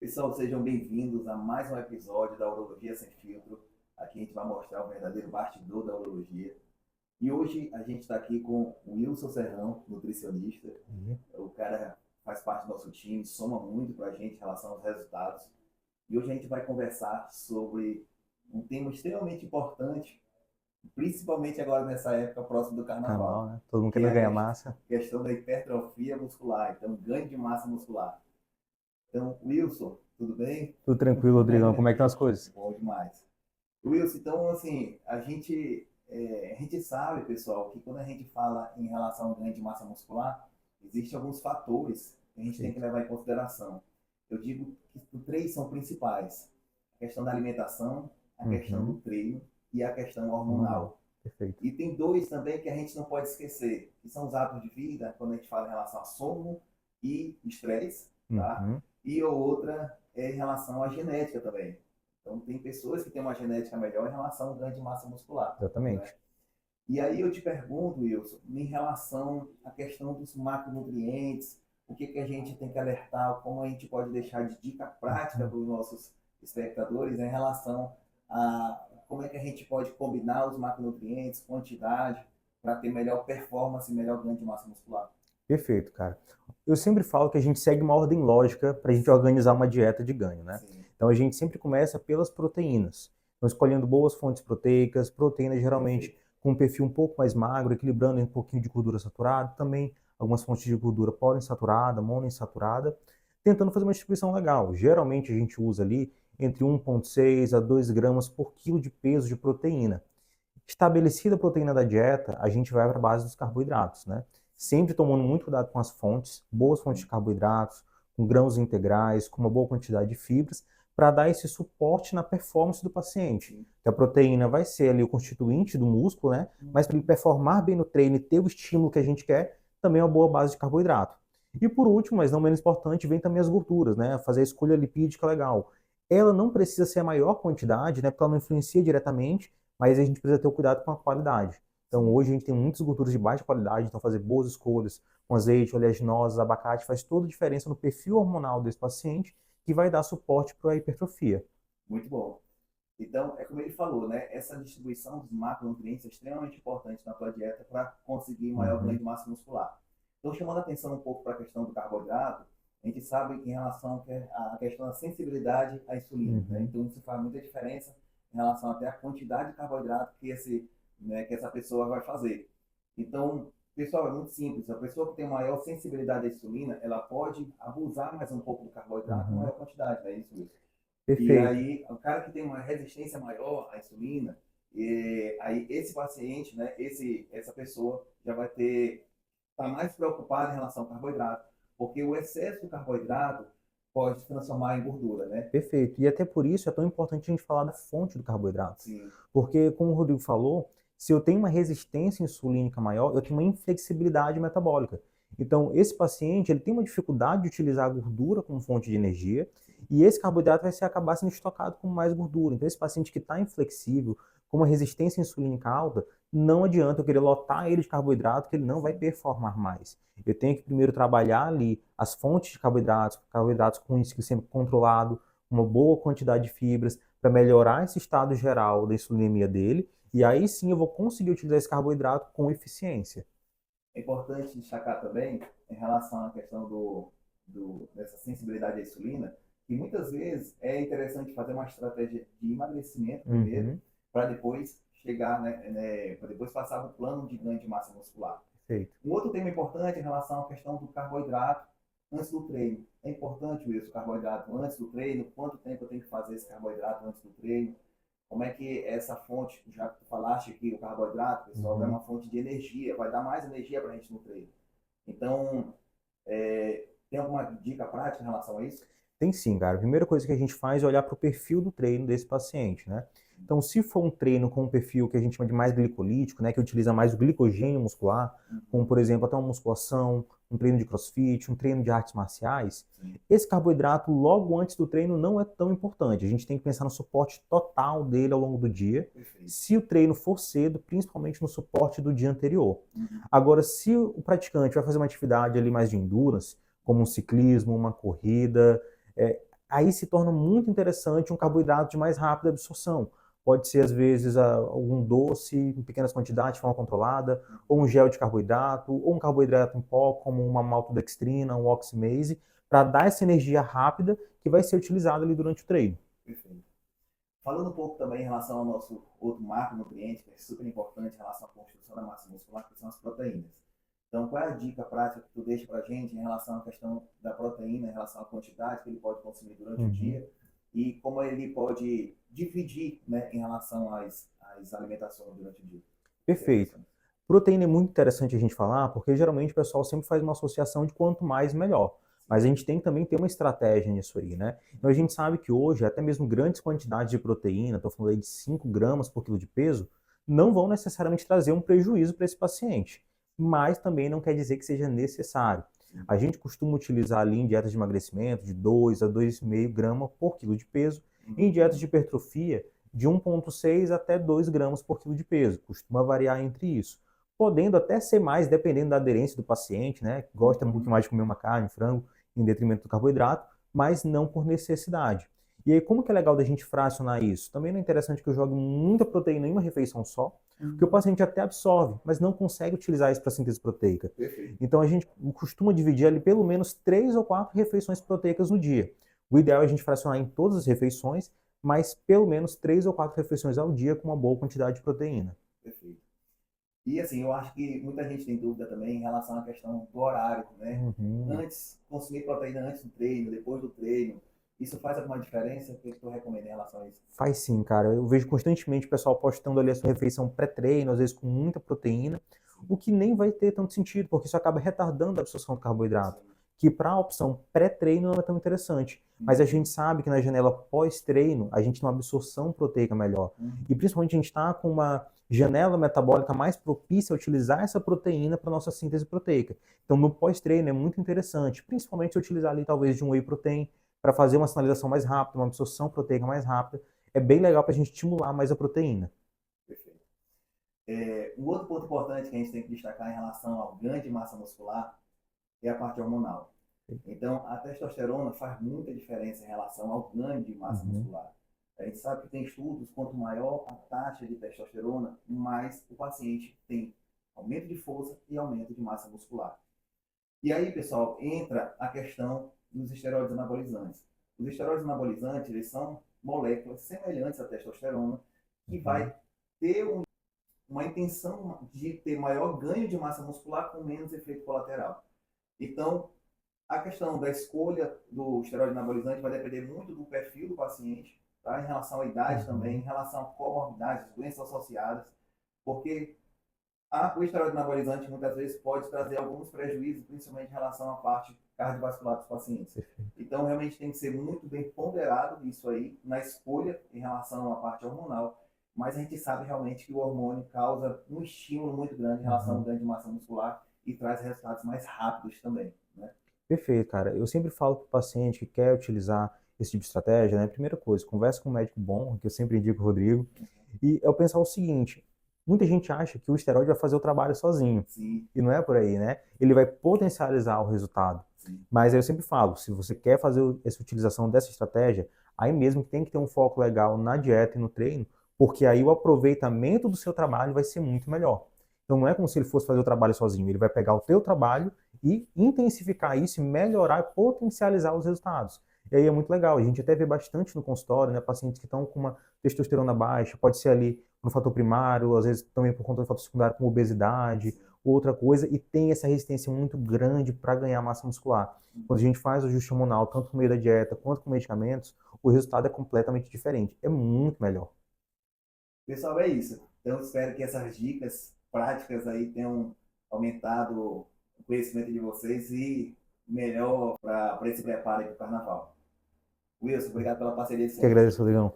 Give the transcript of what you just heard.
Pessoal, sejam bem-vindos a mais um episódio da Urologia Sem Filtro. Aqui a gente vai mostrar o verdadeiro bastidor da urologia. E hoje a gente está aqui com o Wilson Serrão, nutricionista. O cara faz parte do nosso time, soma muito para a gente em relação aos resultados. E hoje a gente vai conversar sobre um tema extremamente importante, principalmente agora nessa época próxima do Carnaval, carnaval, né? Todo mundo que é querendo a ganhar massa. questão da hipertrofia muscular, então ganho de massa muscular. Então, Wilson, tudo bem? Tudo tranquilo, Rodrigão. Como é que estão as coisas? Bom demais. Wilson, então, assim, a gente sabe, pessoal, que quando a gente fala em relação ao ganho de massa muscular, existem alguns fatores que a gente tem que Perfeito. levar em consideração. Eu digo que três são principais: a questão da alimentação, a questão do Uhum. treino e a questão Hormonal. hormonal. Perfeito. E tem dois também que a gente não pode esquecer, que são os hábitos de vida, quando a gente fala em relação a sono e estresse, tá? Uhum. E a outra é em relação à genética também. Então, tem pessoas que têm uma genética melhor em relação ao ganho de massa muscular, né? Exatamente. E aí eu te pergunto, Wilson, em relação à questão dos macronutrientes, o que a gente tem que alertar, como a gente pode deixar de dica prática Uhum. para os nossos espectadores em relação a como é que a gente pode combinar os macronutrientes, quantidade, para ter melhor performance e melhor ganho de massa muscular. Perfeito, cara. Eu sempre falo que a gente segue uma ordem lógica para a gente organizar uma dieta de ganho, né? Sim, Então a gente sempre começa pelas proteínas. Então, escolhendo boas fontes proteicas, proteínas geralmente perfeito. com um perfil um pouco mais magro, equilibrando em um pouquinho de gordura saturada, também algumas fontes de gordura poliinsaturada, monoinsaturada, tentando fazer uma distribuição legal. Geralmente a gente usa ali entre 1,6 a 2 gramas por quilo de peso de proteína. Estabelecida a proteína da dieta, a gente vai para a base dos carboidratos, né? Sempre tomando muito cuidado com as fontes, boas fontes de Sim, carboidratos, com grãos integrais, com uma boa quantidade de fibras, para dar esse suporte na performance do paciente. sim. Que a proteína vai ser ali o constituinte do músculo, né? Mas para ele performar bem no treino e ter o estímulo que a gente quer, também é uma boa base de carboidrato. E por último, mas não menos importante, vem também as gorduras, né? Fazer a escolha lipídica legal. Ela não precisa ser a maior quantidade, né? Porque ela não influencia diretamente, mas a gente precisa ter o cuidado com a qualidade. Então, Sim. hoje a gente tem muitas gorduras de baixa qualidade, então fazer boas escolhas com azeite, oleaginosas, abacate, faz toda a diferença no perfil hormonal desse paciente, que vai dar suporte para a hipertrofia. Muito bom. Então, é como ele falou, né? Essa distribuição dos macronutrientes é extremamente importante na tua dieta para conseguir maior ganho Uhum, de massa muscular. Então, chamando a atenção um pouco para a questão do carboidrato, a gente sabe em relação à questão da sensibilidade à insulina, né? uhum, Então, isso faz muita diferença em relação até à quantidade de carboidrato que essa pessoa vai fazer. Então, pessoal, é muito simples. A pessoa que tem maior sensibilidade à insulina, ela pode abusar mais um pouco do carboidrato em uhum. maior quantidade, né? Isso. E Perfeito. aí, o cara que tem uma resistência maior à insulina, aí esse paciente, né, essa pessoa já vai tá mais preocupado em relação ao carboidrato, porque o excesso do carboidrato pode se transformar em gordura, né? Perfeito. E até por isso é tão importante a gente falar da fonte do carboidrato. Sim, Porque, como o Rodrigo falou, se eu tenho uma resistência insulínica maior, eu tenho uma inflexibilidade metabólica. Então, esse paciente ele tem uma dificuldade de utilizar a gordura como fonte de energia e esse carboidrato acabar sendo estocado como mais gordura. Então, esse paciente que está inflexível, com uma resistência insulínica alta, não adianta eu querer lotar ele de carboidrato, que ele não vai sim. performar mais. Eu tenho que primeiro trabalhar ali as fontes de carboidratos com índice glicêmico controlado, uma boa quantidade de fibras, para melhorar esse estado geral da insulinemia dele, e aí sim eu vou conseguir utilizar esse carboidrato com eficiência. É importante destacar também, em relação à questão dessa sensibilidade à insulina, que muitas vezes é interessante fazer uma estratégia de emagrecimento primeiro, Uhum, para depois chegar, para depois passar para o plano de ganho de massa muscular. perfeito. Um outro tema importante em relação à questão do carboidrato antes do treino. É importante isso, o carboidrato antes do treino? Quanto tempo eu tenho que fazer esse carboidrato antes do treino? Como é que essa fonte, já que tu falaste que o carboidrato, pessoal, é Uhum. uma fonte de energia, vai dar mais energia para a gente no treino. Então, tem alguma dica prática em relação a isso? Tem sim, cara. A primeira coisa que a gente faz é olhar para o perfil do treino desse paciente, né? Então, se for um treino com um perfil que a gente chama de mais glicolítico, né, que utiliza mais o glicogênio muscular, como Uhum. por exemplo até uma musculação, um treino de crossfit, um treino de artes marciais, Sim, esse carboidrato logo antes do treino não é tão importante. A gente tem que pensar no suporte total dele ao longo do dia, perfeito. se o treino for cedo, principalmente no suporte do dia anterior. Uhum. Agora, se o praticante vai fazer uma atividade ali mais de endurance, como um ciclismo, uma corrida, é, aí se torna muito interessante um carboidrato de mais rápida absorção. Pode ser, às vezes, algum doce em pequenas quantidades, de forma controlada, ou um gel de carboidrato, ou um carboidrato em pó, como uma maltodextrina, um oximase, para dar essa energia rápida que vai ser utilizada ali durante o treino. Perfeito. Falando um pouco também em relação ao nosso outro macronutriente, que é super importante em relação à construção da massa muscular, que são as proteínas. Então, qual é a dica prática que tu deixa para a gente em relação à questão da proteína, em relação à quantidade que ele pode consumir durante o dia e como ele pode dividir, né, em relação às alimentações durante o dia? Perfeito. Proteína é muito interessante a gente falar, porque geralmente o pessoal sempre faz uma associação de quanto mais, melhor. Mas a gente tem que também ter uma estratégia nisso aí, né? Então a gente sabe que hoje, até mesmo grandes quantidades de proteína, estou falando aí de 5 gramas por quilo de peso, não vão necessariamente trazer um prejuízo para esse paciente. Mas também não quer dizer que seja necessário. A gente costuma utilizar ali em dietas de emagrecimento de 2 a 2,5 gramas por quilo de peso. Em dietas de hipertrofia, de 1,6 até 2 gramas por quilo de peso. Costuma variar entre isso. Podendo até ser mais, dependendo da aderência do paciente, né? Gosta um pouco mais de comer uma carne, frango, em detrimento do carboidrato, mas não por necessidade. E aí, como que é legal da gente fracionar isso? Também não é interessante que eu jogue muita proteína em uma refeição só, porque o paciente até absorve, mas não consegue utilizar isso para síntese proteica. Então, a gente costuma dividir ali pelo menos 3 ou 4 refeições proteicas no dia. O ideal é a gente fracionar em todas as refeições, mas pelo menos 3 ou 4 refeições ao dia com uma boa quantidade de proteína. Perfeito. E assim, eu acho que muita gente tem dúvida também em relação à questão do horário, né? Antes, consumir proteína antes do treino, depois do treino, isso faz alguma diferença? O que tu recomenda em relação a isso? Faz sim, cara. Eu vejo constantemente o pessoal postando ali a sua refeição pré-treino, às vezes com muita proteína, o que nem vai ter tanto sentido, porque isso acaba retardando a absorção do carboidrato, que para a opção pré-treino não é tão interessante. Mas a gente sabe que na janela pós-treino, a gente tem uma absorção proteica melhor. E principalmente a gente está com uma janela metabólica mais propícia a utilizar essa proteína para nossa síntese proteica. Então, no pós-treino é muito interessante, principalmente se utilizar ali talvez de um whey protein para fazer uma sinalização mais rápida, uma absorção proteica mais rápida. É bem legal para a gente estimular mais a proteína. Perfeito. Um outro ponto importante que a gente tem que destacar em relação ao ganho de massa muscular é a parte hormonal. Então, a testosterona faz muita diferença em relação ao ganho de massa muscular. A gente sabe que tem estudos, quanto maior a taxa de testosterona, mais o paciente tem aumento de força e aumento de massa muscular. E aí, pessoal, entra a questão dos esteroides anabolizantes. Os esteroides anabolizantes, eles são moléculas semelhantes à testosterona, que vai ter uma intenção de ter maior ganho de massa muscular com menos efeito colateral. Então, a questão da escolha do esteroide anabolizante vai depender muito do perfil do paciente, tá? Em relação à idade também, em relação a comorbidades, doenças associadas, porque o esteroide anabolizante muitas vezes pode trazer alguns prejuízos, principalmente em relação à parte cardiovascular dos pacientes. Então, realmente tem que ser muito bem ponderado isso aí na escolha em relação à parte hormonal, mas a gente sabe realmente que o hormônio causa um estímulo muito grande em relação ao ganho de massa muscular e traz resultados mais rápidos também, né? Perfeito, cara. Eu sempre falo para o paciente que quer utilizar esse tipo de estratégia, né? Primeira coisa, conversa com um médico bom, que eu sempre indico o Rodrigo, e eu pensar o seguinte: muita gente acha que o esteroide vai fazer o trabalho sozinho. Sim. E não é por aí, né? Ele vai potencializar o resultado. Sim. Mas aí eu sempre falo, se você quer fazer essa utilização dessa estratégia, aí mesmo tem que ter um foco legal na dieta e no treino, porque aí o aproveitamento do seu trabalho vai ser muito melhor. Então não é como se ele fosse fazer o trabalho sozinho, ele vai pegar o teu trabalho e intensificar isso, melhorar e potencializar os resultados. E aí é muito legal, a gente até vê bastante no consultório, né, pacientes que estão com uma testosterona baixa, pode ser ali no fator primário, às vezes também por conta do fator secundário como obesidade, outra coisa, e tem essa resistência muito grande para ganhar massa muscular. Quando a gente faz o ajuste hormonal, tanto no meio da dieta quanto com medicamentos, o resultado é completamente diferente, é muito melhor. Pessoal, é isso. Então, espero que essas dicas práticas aí tenham aumentado o conhecimento de vocês e melhor para esse preparo aí para o carnaval. Wilson, obrigado pela parceria de Que sempre. agradeço, Rodrigão.